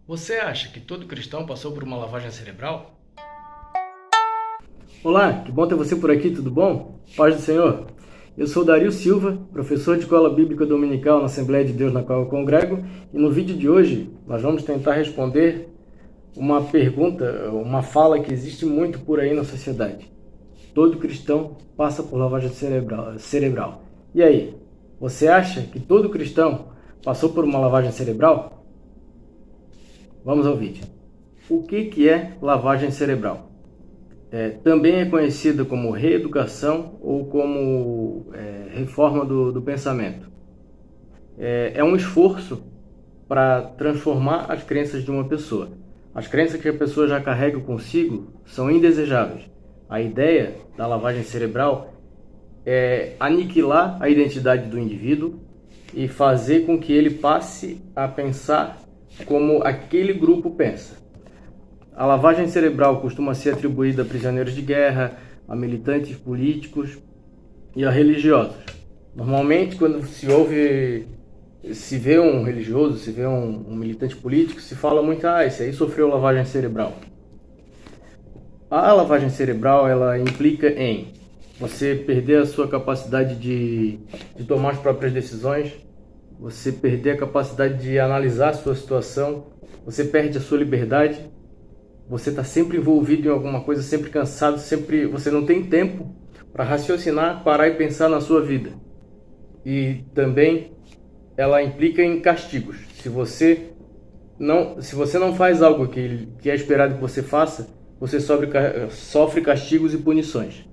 Você acha que todo cristão passou por uma lavagem cerebral? Olá, que bom ter você por aqui, tudo bom? Paz do Senhor. Eu sou Dario Silva, professor de Escola Bíblica Dominical na Assembleia de Deus na qual eu congrego, e no vídeo de hoje nós vamos tentar responder uma pergunta, uma fala que existe muito por aí na sociedade. Todo cristão passa por lavagem cerebral. E aí, você acha que todo cristão passou por uma lavagem cerebral? Vamos ao vídeo. O que é lavagem cerebral? Também é conhecida como reeducação ou como reforma do pensamento. É um esforço para transformar as crenças de uma pessoa. As crenças que a pessoa já carrega consigo são indesejáveis. A ideia da lavagem cerebral é aniquilar a identidade do indivíduo e fazer com que ele passe a pensar como aquele grupo pensa. A lavagem cerebral costuma ser atribuída a prisioneiros de guerra, a militantes políticos e a religiosos. Normalmente, quando se vê um religioso, se vê um militante político, se fala muito, esse aí sofreu lavagem cerebral. A lavagem cerebral, ela implica em você perder a sua capacidade de tomar as próprias decisões, você perder a capacidade de analisar a sua situação, você perde a sua liberdade. Você está sempre envolvido em alguma coisa, sempre cansado, você não tem tempo para raciocinar, parar e pensar na sua vida. E também ela implica em castigos. Se você não faz algo que é esperado que você faça, você sofre castigos e punições.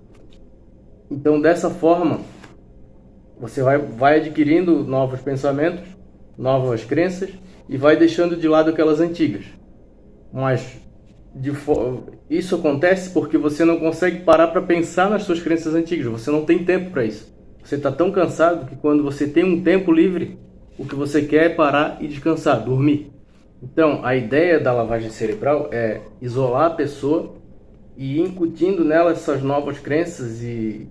Então, dessa forma, você vai adquirindo novos pensamentos, novas crenças e vai deixando de lado aquelas antigas. Mas isso acontece porque você não consegue parar para pensar nas suas crenças antigas. Você não tem tempo para isso. Você está tão cansado que quando você tem um tempo livre, o que você quer é parar e descansar, dormir. Então, a ideia da lavagem cerebral é isolar a pessoa e ir incutindo nela essas novas crenças e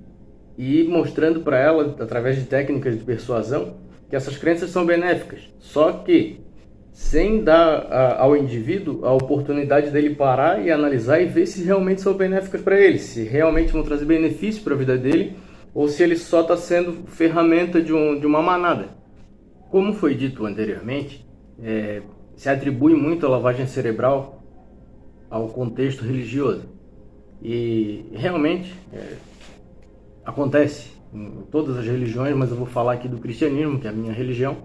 ir mostrando para ela, através de técnicas de persuasão, que essas crenças são benéficas. Só que sem dar ao indivíduo a oportunidade dele parar e analisar e ver se realmente são benéficas para ele, se realmente vão trazer benefício para a vida dele, ou se ele só está sendo ferramenta de uma manada. Como foi dito anteriormente, se atribui muito a lavagem cerebral ao contexto religioso. E realmente acontece em todas as religiões, mas eu vou falar aqui do cristianismo, que é a minha religião.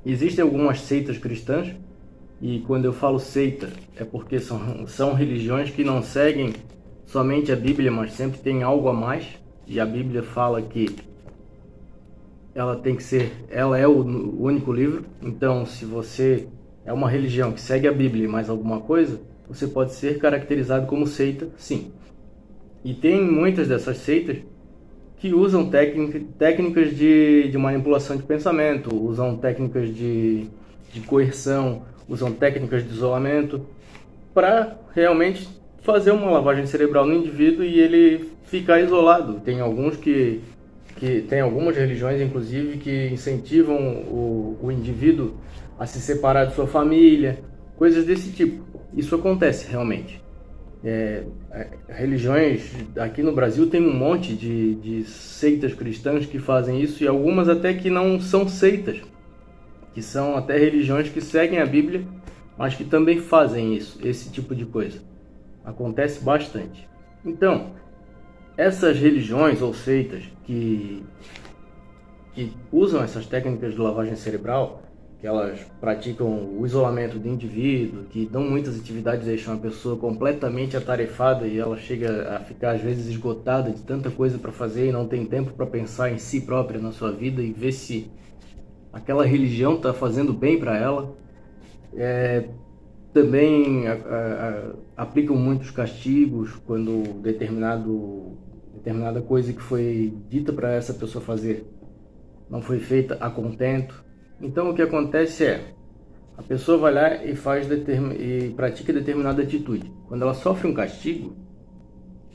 Existem algumas seitas cristãs, e quando eu falo seita, é porque são religiões que não seguem somente a Bíblia, mas sempre tem algo a mais, e a Bíblia fala que ela é o único livro. Então, se você é uma religião que segue a Bíblia e mais alguma coisa, você pode ser caracterizado como seita, sim. E tem muitas dessas seitas que usam técnicas de manipulação de pensamento, usam técnicas de coerção, usam técnicas de isolamento para realmente fazer uma lavagem cerebral no indivíduo e ele ficar isolado. Tem algumas religiões, inclusive, que incentivam o indivíduo a se separar de sua família, coisas desse tipo. Isso acontece realmente. Religiões aqui no Brasil tem um monte de seitas cristãs que fazem isso, e algumas até que não são seitas, que são até religiões que seguem a Bíblia, mas que também fazem esse tipo de coisa. Acontece bastante. Então, essas religiões ou seitas que usam essas técnicas de lavagem cerebral, que elas praticam o isolamento do indivíduo, que dão muitas atividades, deixam a pessoa completamente atarefada e ela chega a ficar às vezes esgotada de tanta coisa para fazer e não tem tempo para pensar em si própria, na sua vida, e ver se aquela religião está fazendo bem para ela. Também aplicam muitos castigos quando determinada coisa que foi dita para essa pessoa fazer não foi feita a contento. Então, o que acontece a pessoa vai lá e pratica determinada atitude. Quando ela sofre um castigo,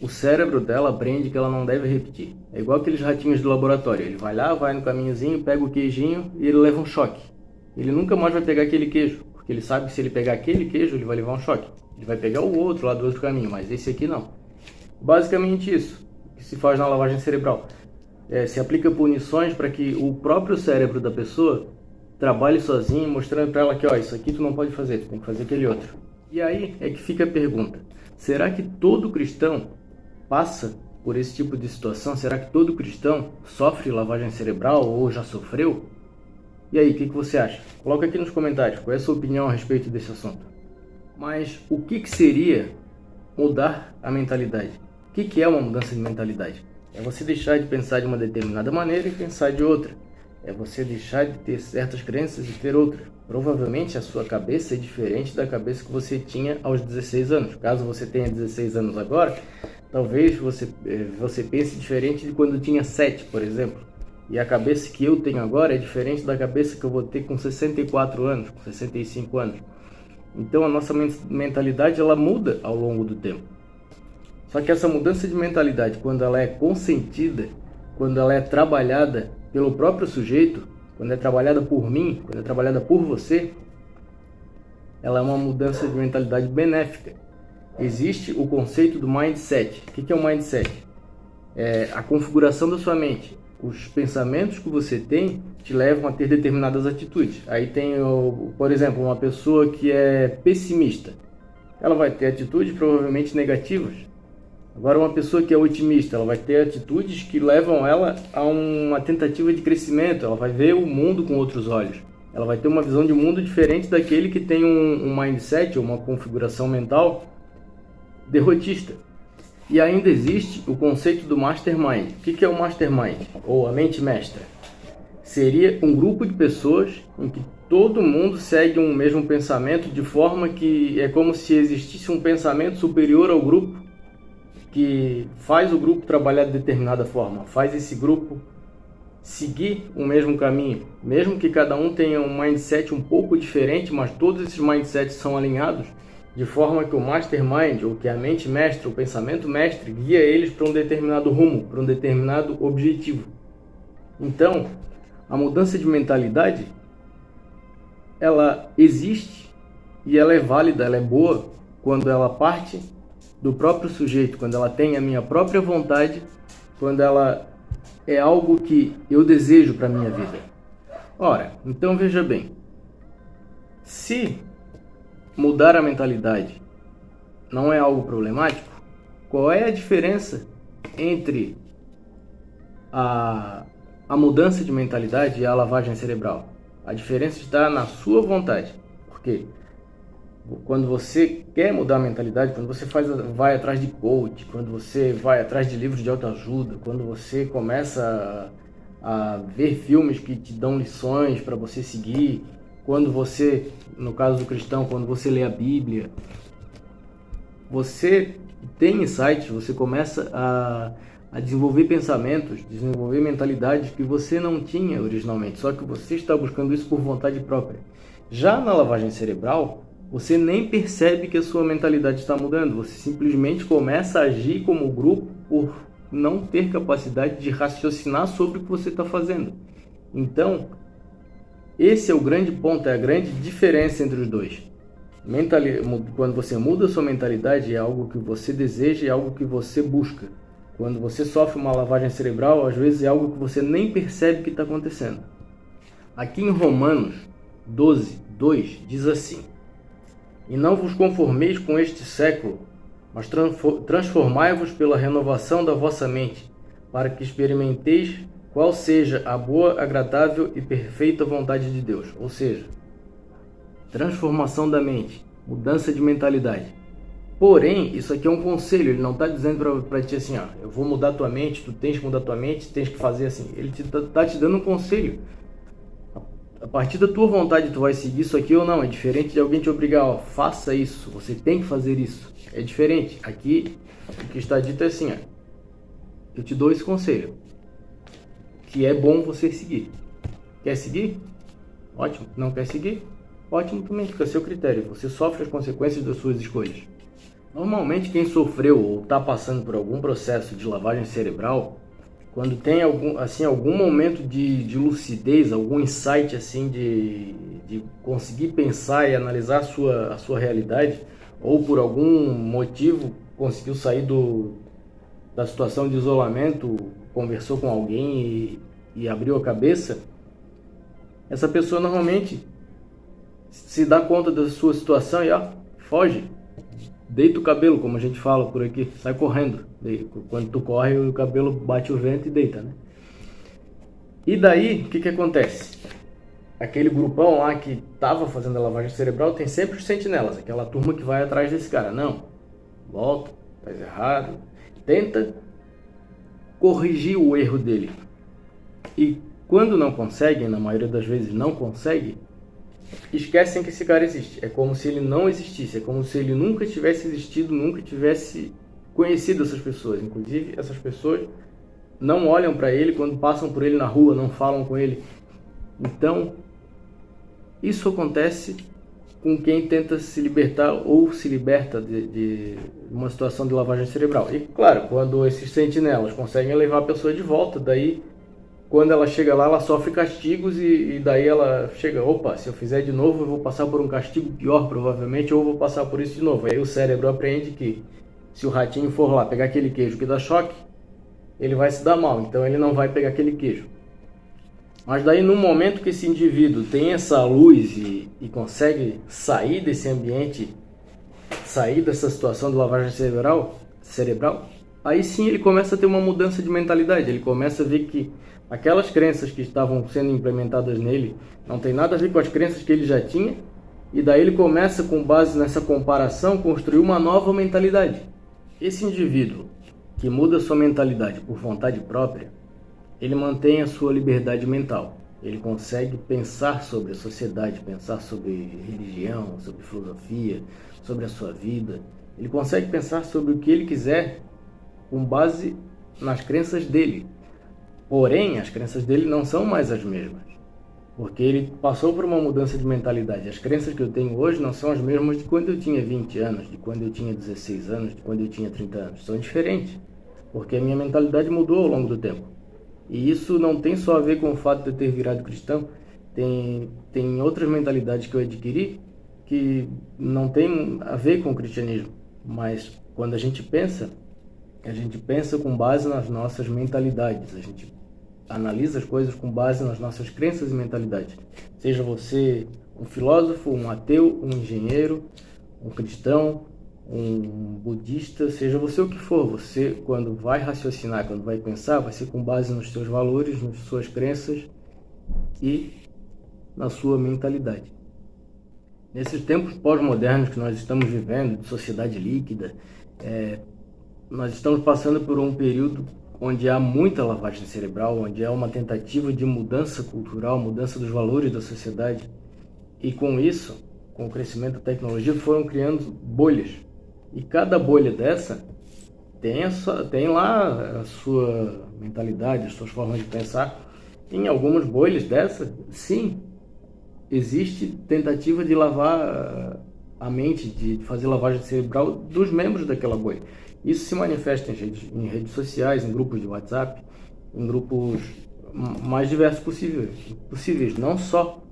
o cérebro dela aprende que ela não deve repetir. É igual aqueles ratinhos do laboratório. Ele vai lá, vai no caminhozinho, pega o queijinho e ele leva um choque. Ele nunca mais vai pegar aquele queijo, porque porque ele sabe que se ele pegar aquele queijo, ele vai levar um choque. Ele vai pegar o outro lá do outro caminho, mas esse aqui não. Basicamente isso que se faz na lavagem cerebral. Se aplica punições para que o próprio cérebro da pessoa trabalhe sozinho, mostrando para ela que, ó, isso aqui tu não pode fazer, tu tem que fazer aquele outro. E aí é que fica a pergunta: será que todo cristão passa por esse tipo de situação? Será que todo cristão sofre lavagem cerebral ou já sofreu? E aí, o que você acha? Coloca aqui nos comentários qual é a sua opinião a respeito desse assunto. Mas o que seria mudar a mentalidade? O que é uma mudança de mentalidade? É você deixar de pensar de uma determinada maneira e pensar de outra. É você deixar de ter certas crenças e ter outras. Provavelmente a sua cabeça é diferente da cabeça que você tinha aos 16 anos. Caso você tenha 16 anos agora, talvez você pense diferente de quando tinha 7, por exemplo. E a cabeça que eu tenho agora é diferente da cabeça que eu vou ter com 64 anos, com 65 anos. Então a nossa mentalidade ela muda ao longo do tempo. Só que essa mudança de mentalidade, quando ela é consentida, quando ela é trabalhada pelo próprio sujeito, quando é trabalhada por mim, quando é trabalhada por você, ela é uma mudança de mentalidade benéfica. Existe o conceito do mindset. O que é o mindset? É a configuração da sua mente. Os pensamentos que você tem te levam a ter determinadas atitudes. Aí tem, por exemplo, uma pessoa que é pessimista. Ela vai ter atitudes provavelmente negativas. Agora, uma pessoa que é otimista, ela vai ter atitudes que levam ela a uma tentativa de crescimento. Ela vai ver o mundo com outros olhos. Ela vai ter uma visão de mundo diferente daquele que tem um mindset, uma configuração mental derrotista. E ainda existe o conceito do mastermind. O que é o mastermind? Ou a mente mestra? Seria um grupo de pessoas em que todo mundo segue um mesmo pensamento, de forma que é como se existisse um pensamento superior ao grupo, que faz o grupo trabalhar de determinada forma, faz esse grupo seguir o mesmo caminho, mesmo que cada um tenha um mindset um pouco diferente, mas todos esses mindsets são alinhados, de forma que o mastermind, ou que a mente mestra, o pensamento mestre, guia eles para um determinado rumo, para um determinado objetivo. Então, a mudança de mentalidade, ela existe e ela é válida, ela é boa quando ela parte do próprio sujeito, quando ela tem a minha própria vontade, quando ela é algo que eu desejo para a minha vida. Ora, então veja bem, se mudar a mentalidade não é algo problemático, qual é a diferença entre a mudança de mentalidade e a lavagem cerebral? A diferença está na sua vontade. Por quê? Quando você quer mudar a mentalidade, quando você vai atrás de coach, quando você vai atrás de livros de autoajuda, quando você começa a ver filmes que te dão lições para você seguir, quando você, no caso do cristão, quando você lê a Bíblia, você tem insights, você começa a desenvolver pensamentos, desenvolver mentalidades que você não tinha originalmente, só que você está buscando isso por vontade própria. Já na lavagem cerebral, você nem percebe que a sua mentalidade está mudando, você simplesmente começa a agir como grupo por não ter capacidade de raciocinar sobre o que você está fazendo. Então, esse é o grande ponto, é a grande diferença entre os dois. Quando você muda a sua mentalidade, é algo que você deseja, é algo que você busca. Quando você sofre uma lavagem cerebral, às vezes é algo que você nem percebe que está acontecendo. Aqui em Romanos 12:2 diz assim: E não vos conformeis com este século, mas transformai-vos pela renovação da vossa mente, para que experimenteis qual seja a boa, agradável e perfeita vontade de Deus. Ou seja, transformação da mente, mudança de mentalidade. Porém, isso aqui é um conselho, ele não está dizendo para ti assim, eu vou mudar tua mente, tu tens que mudar tua mente, tens que fazer assim. Ele está te dando um conselho. A partir da tua vontade tu vai seguir isso aqui ou não. É diferente de alguém te obrigar, faça isso, você tem que fazer isso. É diferente. Aqui o que está dito é assim, eu te dou esse conselho, que é bom você seguir. Quer seguir? Ótimo. Não quer seguir? Ótimo também, fica a seu critério. Você sofre as consequências das suas escolhas. Normalmente quem sofreu ou está passando por algum processo de lavagem cerebral, quando tem algum momento de lucidez, algum insight assim de conseguir pensar e analisar a sua realidade, ou por algum motivo conseguiu sair da situação de isolamento, conversou com alguém e abriu a cabeça, essa pessoa normalmente se dá conta da sua situação e foge, deita o cabelo, como a gente fala por aqui, sai correndo. Quando tu corre, o cabelo bate o vento e deita, né? E daí, o que acontece? Aquele grupão lá que estava fazendo a lavagem cerebral tem sempre os sentinelas, aquela turma que vai atrás desse cara. Não, volta, faz errado, tenta corrigir o erro dele. E quando não conseguem, na maioria das vezes não conseguem, esquecem que esse cara existe. É como se ele não existisse, é como se ele nunca tivesse existido, nunca tivesse conhecido essas pessoas. Inclusive, essas pessoas não olham para ele quando passam por ele na rua, não falam com ele. Então, isso acontece com quem tenta se libertar ou se liberta de uma situação de lavagem cerebral. E, claro, quando esses sentinelas conseguem levar a pessoa de volta, daí, quando ela chega lá, ela sofre castigos e daí ela chega, opa, se eu fizer de novo, eu vou passar por um castigo pior, provavelmente, ou vou passar por isso de novo. Aí o cérebro aprende que se o ratinho for lá pegar aquele queijo que dá choque, ele vai se dar mal, então ele não vai pegar aquele queijo. Mas daí, no momento que esse indivíduo tem essa luz e consegue sair desse ambiente, sair dessa situação de lavagem cerebral, aí sim ele começa a ter uma mudança de mentalidade. Ele começa a ver que aquelas crenças que estavam sendo implementadas nele não tem nada a ver com as crenças que ele já tinha, e daí ele começa, com base nessa comparação, construir uma nova mentalidade. Esse indivíduo que muda sua mentalidade por vontade própria, ele mantém a sua liberdade mental. Ele consegue pensar sobre a sociedade, pensar sobre religião, sobre filosofia, sobre a sua vida. Ele consegue pensar sobre o que ele quiser com base nas crenças dele. Porém, as crenças dele não são mais as mesmas, porque ele passou por uma mudança de mentalidade. As crenças que eu tenho hoje não são as mesmas de quando eu tinha 20 anos, de quando eu tinha 16 anos, de quando eu tinha 30 anos. São diferentes, porque a minha mentalidade mudou ao longo do tempo. E isso não tem só a ver com o fato de eu ter virado cristão, tem outras mentalidades que eu adquiri que não tem a ver com o cristianismo. Mas quando a gente pensa com base nas nossas mentalidades, a gente analisa as coisas com base nas nossas crenças e mentalidades. Seja você um filósofo, um ateu, um engenheiro, um cristão, um budista, seja você o que for, você, quando vai raciocinar, quando vai pensar, vai ser com base nos seus valores, nas suas crenças e na sua mentalidade. Nesses tempos pós-modernos que nós estamos vivendo, de sociedade líquida, nós estamos passando por um período onde há muita lavagem cerebral, onde há uma tentativa de mudança cultural, mudança dos valores da sociedade. E com isso, com o crescimento da tecnologia, foram criando bolhas. E cada bolha dessa tem lá a sua mentalidade, as suas formas de pensar. Em algumas bolhas dessa, sim, existe tentativa de lavar a mente, de fazer lavagem cerebral dos membros daquela bolha. Isso se manifesta em redes sociais, em grupos de WhatsApp, em grupos mais diversos possíveis, não só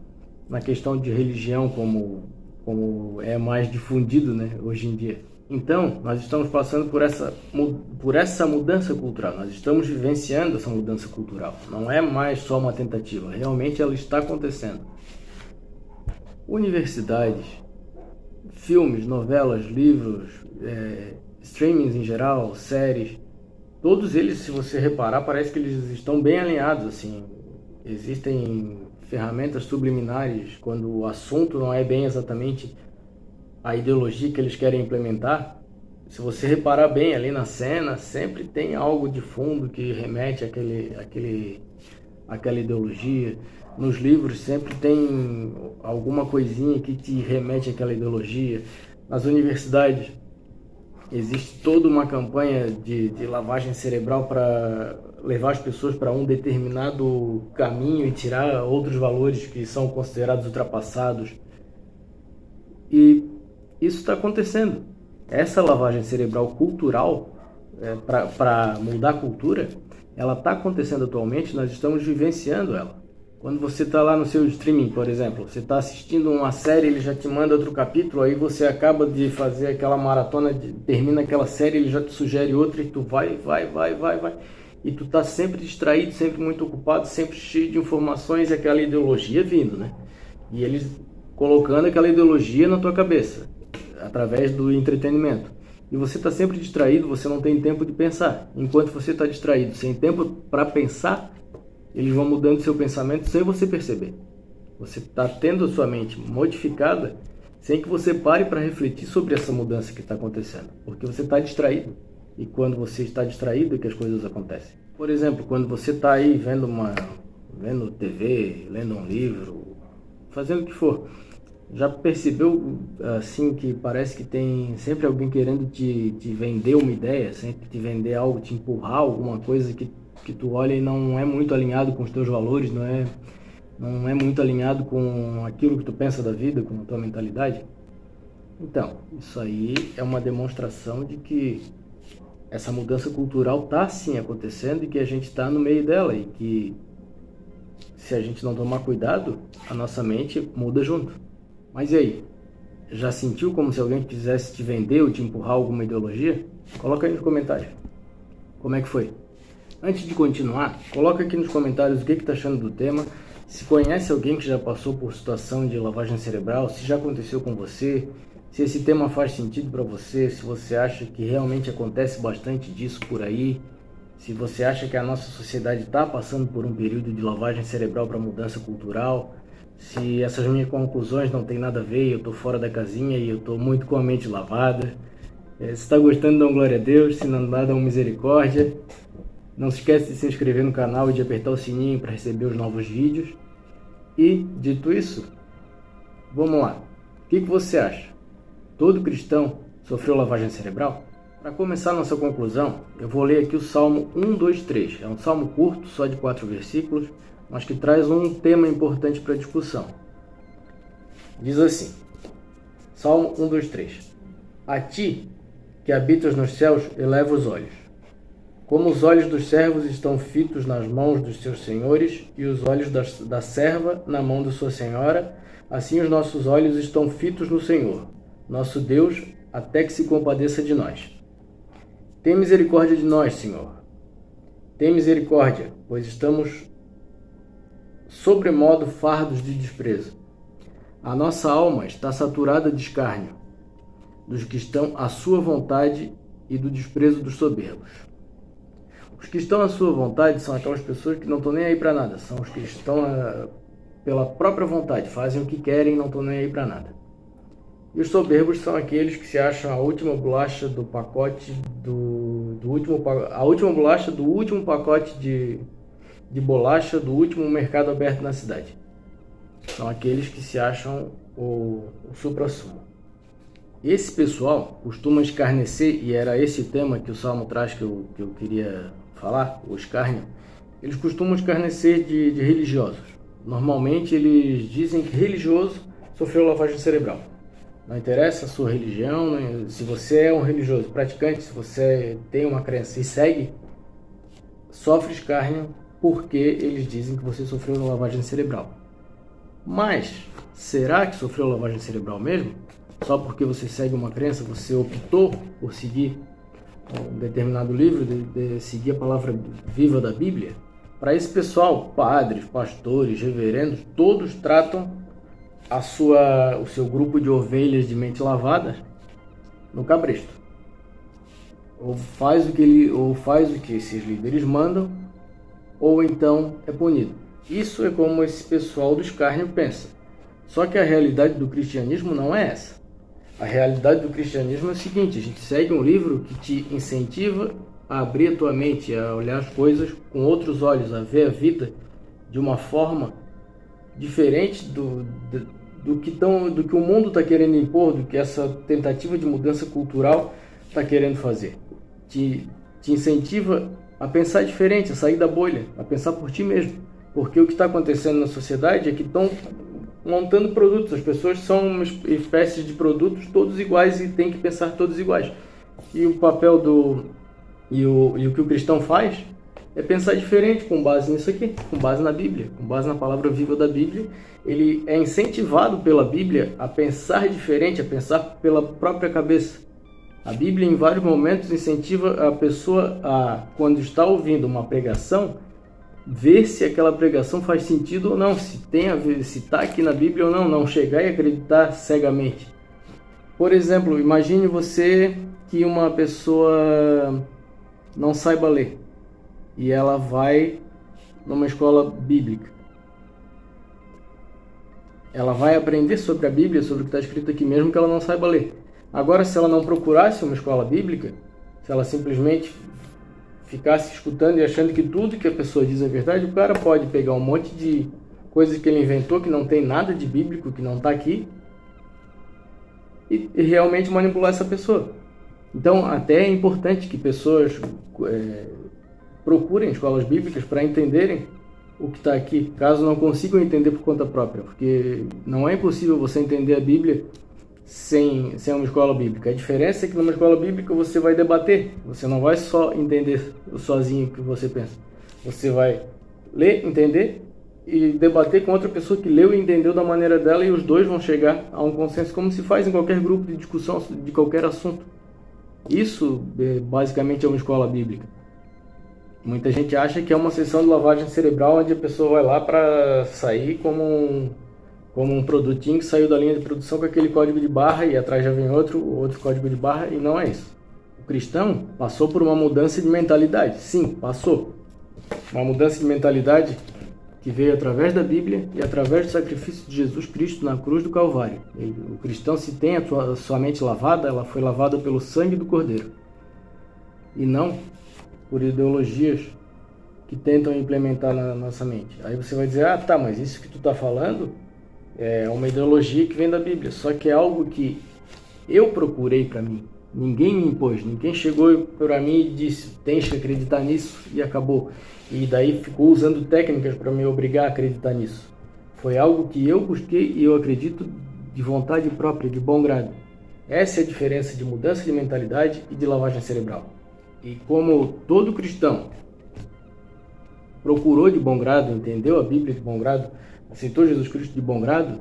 na questão de religião, como é mais difundido, né, hoje em dia. Então, nós estamos passando por essa mudança cultural, nós estamos vivenciando essa mudança cultural. Não é mais só uma tentativa, realmente ela está acontecendo. Universidades, filmes, novelas, livros, streamings em geral, séries, todos eles, se você reparar, parece que eles estão bem alinhados, assim. Existem ferramentas subliminares quando o assunto não é bem exatamente a ideologia que eles querem implementar. Se você reparar bem ali na cena, sempre tem algo de fundo que remete àquela ideologia. Nos livros sempre tem alguma coisinha que te remete àquela ideologia. Nas universidades existe toda uma campanha de lavagem cerebral para levar as pessoas para um determinado caminho e tirar outros valores que são considerados ultrapassados. E isso está acontecendo. Essa lavagem cerebral cultural, para mudar a cultura, ela está acontecendo atualmente, nós estamos vivenciando ela. Quando você está lá no seu streaming, por exemplo, você está assistindo uma série, ele já te manda outro capítulo, aí você acaba de fazer aquela maratona, termina aquela série, ele já te sugere outra e tu vai. E tu está sempre distraído, sempre muito ocupado, sempre cheio de informações e aquela ideologia vindo, né? E eles colocando aquela ideologia na tua cabeça, através do entretenimento. E você está sempre distraído, você não tem tempo de pensar. Enquanto você está distraído, sem tempo para pensar, eles vão mudando seu pensamento sem você perceber. Você está tendo a sua mente modificada sem que você pare para refletir sobre essa mudança que está acontecendo. Porque você está distraído. E quando você está distraído é que as coisas acontecem. Por exemplo, quando você está aí vendo TV, lendo um livro, fazendo o que for, já percebeu assim que parece que tem sempre alguém querendo te vender uma ideia, sempre te vender algo, te empurrar alguma coisa que tu olha e não é muito alinhado com os teus valores, não é muito alinhado com aquilo que tu pensa da vida, com a tua mentalidade? Então, isso aí é uma demonstração de que essa mudança cultural está sim acontecendo e que a gente está no meio dela e que se a gente não tomar cuidado, a nossa mente muda junto. Mas e aí? Já sentiu como se alguém quisesse te vender ou te empurrar alguma ideologia? Coloca aí nos comentários. Como é que foi? Antes de continuar, coloca aqui nos comentários o que está achando do tema, se conhece alguém que já passou por situação de lavagem cerebral, se já aconteceu com você, se esse tema faz sentido para você, se você acha que realmente acontece bastante disso por aí, se você acha que a nossa sociedade está passando por um período de lavagem cerebral para mudança cultural, se essas minhas conclusões não tem nada a ver, eu estou fora da casinha e eu estou muito com a mente lavada. Se está gostando, dá um glória a Deus, se não dá, dá um misericórdia. Não se esquece de se inscrever no canal e de apertar o sininho para receber os novos vídeos. E, dito isso, vamos lá. O que você acha? Todo cristão sofreu lavagem cerebral? Para começar nossa conclusão, eu vou ler aqui o Salmo 1, 2, 3. É um salmo curto, só de 4 versículos, mas que traz um tema importante para a discussão. Diz assim, Salmo 1, 2, 3. A ti, que habitas nos céus, eleva os olhos. Como os olhos dos servos estão fitos nas mãos dos seus senhores e os olhos da serva na mão de sua senhora, assim os nossos olhos estão fitos no Senhor, nosso Deus, até que se compadeça de nós. Tem misericórdia de nós, Senhor. Tem misericórdia, pois estamos sobremodo fardos de desprezo. A nossa alma está saturada de escárnio, dos que estão à sua vontade e do desprezo dos soberbos. Os que estão à sua vontade são aquelas pessoas que não estão nem aí para nada, são os que estão pela própria vontade, fazem o que querem e não estão nem aí para nada. E os soberbos são aqueles que se acham a última bolacha do pacote a última bolacha do último pacote de bolacha do último mercado aberto na cidade. São aqueles que se acham o suprassumo. Esse pessoal costuma escarnecer, e era esse tema que o Salmo traz que eu queria falar, o escárnio. Eles costumam escarnecer de religiosos. Normalmente eles dizem que religioso sofreu lavagem cerebral. Não interessa a sua religião, se você é um religioso praticante, se você tem uma crença e segue, sofre escárnio porque eles dizem que você sofreu lavagem cerebral. Mas, será que sofreu lavagem cerebral mesmo? Só porque você segue uma crença, você optou por seguir um determinado livro, de seguir a palavra viva da Bíblia? Para esse pessoal, padres, pastores, reverendos, todos tratam o seu grupo de ovelhas de mente lavada no cabresto. Ou faz o que esses líderes mandam, ou então é punido. Isso é como esse pessoal do escárnio pensa. Só que a realidade do cristianismo não é essa. A realidade do cristianismo é o seguinte: a gente segue um livro que te incentiva a abrir a tua mente, a olhar as coisas com outros olhos, a ver a vida de uma forma diferente do que o mundo está querendo impor, do que essa tentativa de mudança cultural está querendo fazer. Te incentiva a pensar diferente, a sair da bolha, a pensar por ti mesmo. Porque o que está acontecendo na sociedade é que estão montando produtos, as pessoas são uma espécie de produtos todos iguais e tem que pensar todos iguais. E o papel e o que o cristão faz é pensar diferente com base nisso aqui, com base na Bíblia, com base na palavra viva da Bíblia. Ele é incentivado pela Bíblia a pensar diferente, a pensar pela própria cabeça. A Bíblia, em vários momentos, incentiva a pessoa a, quando está ouvindo uma pregação, ver se aquela pregação faz sentido ou não, se tem a ver, se está aqui na Bíblia ou não, não chegar e acreditar cegamente. Por exemplo, imagine você que uma pessoa não saiba ler e ela vai numa escola bíblica. Ela vai aprender sobre a Bíblia, sobre o que está escrito aqui, mesmo que ela não saiba ler. Agora, se ela não procurasse uma escola bíblica, se ela simplesmente ficasse escutando e achando que tudo que a pessoa diz é verdade, o cara pode pegar um monte de coisas que ele inventou, que não tem nada de bíblico, que não está aqui, e realmente manipular essa pessoa. Então, até é importante que pessoas procurem escolas bíblicas para entenderem o que está aqui, caso não consigam entender por conta própria, porque não é impossível você entender a Bíblia sem uma escola bíblica. A diferença é que numa escola bíblica você vai debater, você não vai só entender sozinho o que você pensa. Você vai ler, entender e debater com outra pessoa que leu e entendeu da maneira dela, e os dois vão chegar a um consenso, como se faz em qualquer grupo de discussão de qualquer assunto. Isso basicamente é uma escola bíblica. Muita gente acha que é uma sessão de lavagem cerebral onde a pessoa vai lá para sair como um produtinho que saiu da linha de produção com aquele código de barra e atrás já vem outro código de barra, e não é isso. O cristão passou por uma mudança de mentalidade. Sim, passou. Uma mudança de mentalidade que veio através da Bíblia e através do sacrifício de Jesus Cristo na cruz do Calvário. O cristão, se tem a sua mente lavada, ela foi lavada pelo sangue do Cordeiro. E não por ideologias que tentam implementar na nossa mente. Aí você vai dizer, ah, tá, mas isso que tu está falando é uma ideologia que vem da Bíblia. Só que é algo que eu procurei para mim. Ninguém me impôs, ninguém chegou para mim e disse, tens que acreditar nisso, e acabou. E daí ficou usando técnicas para me obrigar a acreditar nisso. Foi algo que eu busquei e eu acredito de vontade própria, de bom grado. Essa é a diferença de mudança de mentalidade e de lavagem cerebral. E como todo cristão procurou de bom grado, entendeu a Bíblia de bom grado, aceitou Jesus Cristo de bom grado,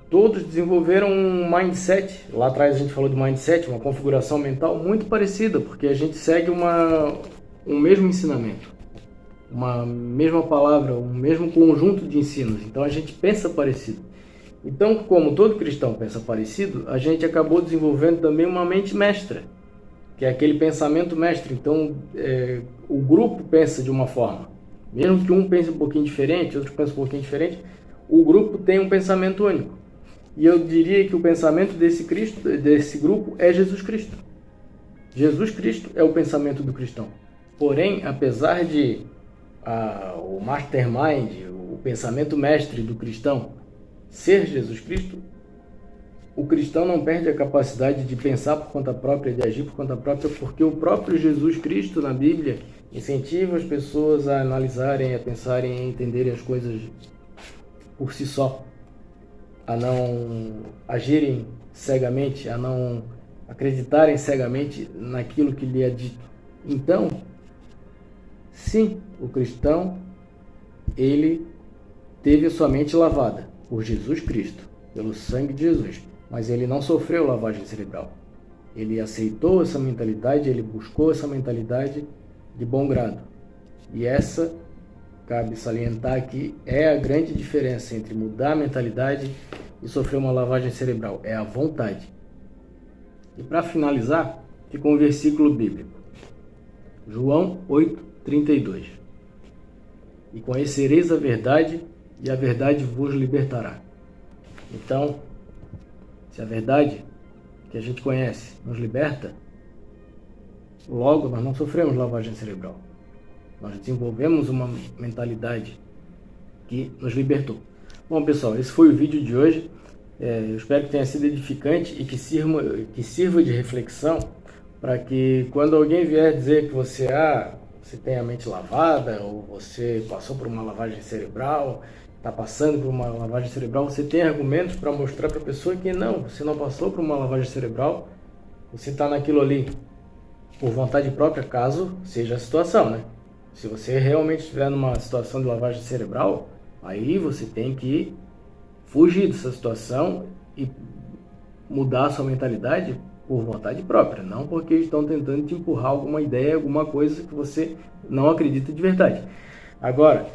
todos desenvolveram um mindset. Lá atrás a gente falou de mindset, uma configuração mental muito parecida, porque a gente segue um mesmo ensinamento, uma mesma palavra, um mesmo conjunto de ensinos. Então a gente pensa parecido. Então, como todo cristão pensa parecido, a gente acabou desenvolvendo também uma mente mestra, que é aquele pensamento mestre. Então, o grupo pensa de uma forma. Mesmo que um pense um pouquinho diferente, outro pense um pouquinho diferente, o grupo tem um pensamento único. E eu diria que o pensamento desse grupo é Jesus Cristo. Jesus Cristo é o pensamento do cristão. Porém, apesar de o mastermind, o pensamento mestre do cristão ser Jesus Cristo, o cristão não perde a capacidade de pensar por conta própria, de agir por conta própria, porque o próprio Jesus Cristo na Bíblia incentiva as pessoas a analisarem, a pensarem, a entenderem as coisas por si só, a não agirem cegamente, a não acreditarem cegamente naquilo que lhe é dito. Então, sim, o cristão, ele teve a sua mente lavada por Jesus Cristo, pelo sangue de Jesus. Mas ele não sofreu lavagem cerebral. Ele aceitou essa mentalidade, ele buscou essa mentalidade de bom grado. E essa, cabe salientar aqui, é a grande diferença entre mudar a mentalidade e sofrer uma lavagem cerebral. É a vontade. E para finalizar, fica um versículo bíblico. João 8:32. E conhecereis a verdade, e a verdade vos libertará. Então, se a verdade que a gente conhece nos liberta, logo nós não sofremos lavagem cerebral. Nós desenvolvemos uma mentalidade que nos libertou. Bom, pessoal, esse foi o vídeo de hoje. Eu espero que tenha sido edificante e que sirva de reflexão para que quando alguém vier dizer que você tem a mente lavada, ou você passou por uma lavagem cerebral, está passando por uma lavagem cerebral, você tem argumentos para mostrar para a pessoa que não, você não passou por uma lavagem cerebral, você está naquilo ali. por vontade própria, caso seja a situação, né? Se você realmente estiver numa situação de lavagem cerebral, aí você tem que fugir dessa situação e mudar a sua mentalidade por vontade própria, não porque estão tentando te empurrar alguma ideia, alguma coisa que você não acredita de verdade. Agora,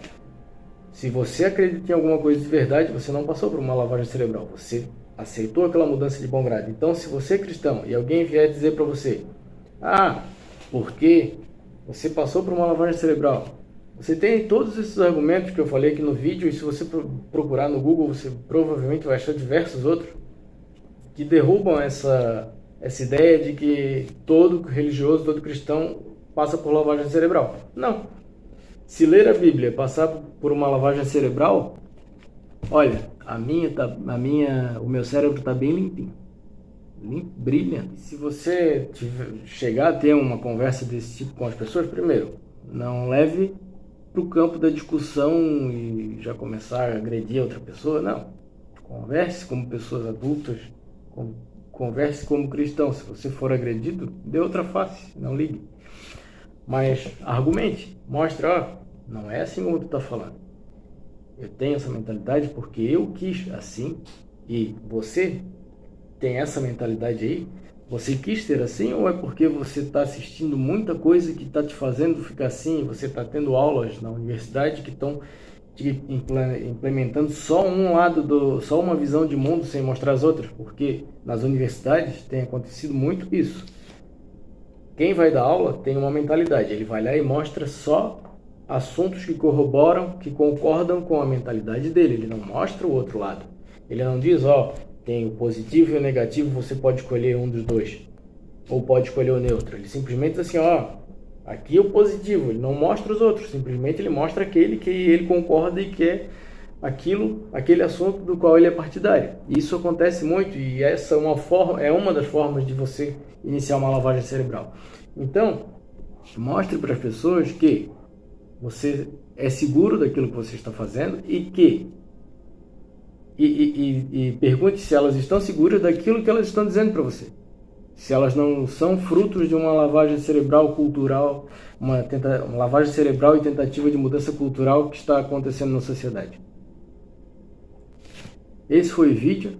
se você acredita em alguma coisa de verdade, você não passou por uma lavagem cerebral, você aceitou aquela mudança de bom grado. Então, se você é cristão e alguém vier dizer para você, porque você passou por uma lavagem cerebral, você tem todos esses argumentos que eu falei aqui no vídeo, e se você procurar no Google, você provavelmente vai achar diversos outros que derrubam essa ideia de que todo religioso, todo cristão passa por lavagem cerebral. Não. Se ler a Bíblia, passar por uma lavagem cerebral, olha, o meu cérebro está bem limpinho, brilhante. Se você chegar a ter uma conversa desse tipo com as pessoas, primeiro, não leve para o campo da discussão e já começar a agredir a outra pessoa, não. Converse como pessoas adultas, converse como cristão. Se você for agredido, dê outra face, não ligue. Mas argumente, mostre, não é assim como tu está falando. Eu tenho essa mentalidade porque eu quis assim, e você tem essa mentalidade aí. Você quis ter assim, ou é porque você está assistindo muita coisa que está te fazendo ficar assim? Você está tendo aulas na universidade que estão implementando só um lado, só uma visão de mundo sem mostrar as outras? Porque nas universidades tem acontecido muito isso. Quem vai dar aula tem uma mentalidade, ele vai lá e mostra só assuntos que corroboram, que concordam com a mentalidade dele, ele não mostra o outro lado. Ele não diz, tem o positivo e o negativo, você pode escolher um dos dois, ou pode escolher o neutro. Ele simplesmente diz assim, aqui é o positivo, ele não mostra os outros, simplesmente ele mostra aquele que ele concorda e que é aquele assunto do qual ele é partidário. Isso acontece muito, e essa é uma das formas de você iniciar uma lavagem cerebral. Então, mostre para as pessoas que você é seguro daquilo que você está fazendo e pergunte se elas estão seguras daquilo que elas estão dizendo para você. Se elas não são frutos de uma lavagem cerebral cultural, uma lavagem cerebral e tentativa de mudança cultural que está acontecendo na sociedade. Esse foi o vídeo.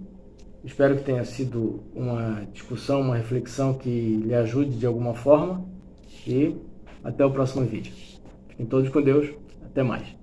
Espero que tenha sido uma discussão, uma reflexão que lhe ajude de alguma forma. E até o próximo vídeo. Fiquem todos com Deus. Até mais.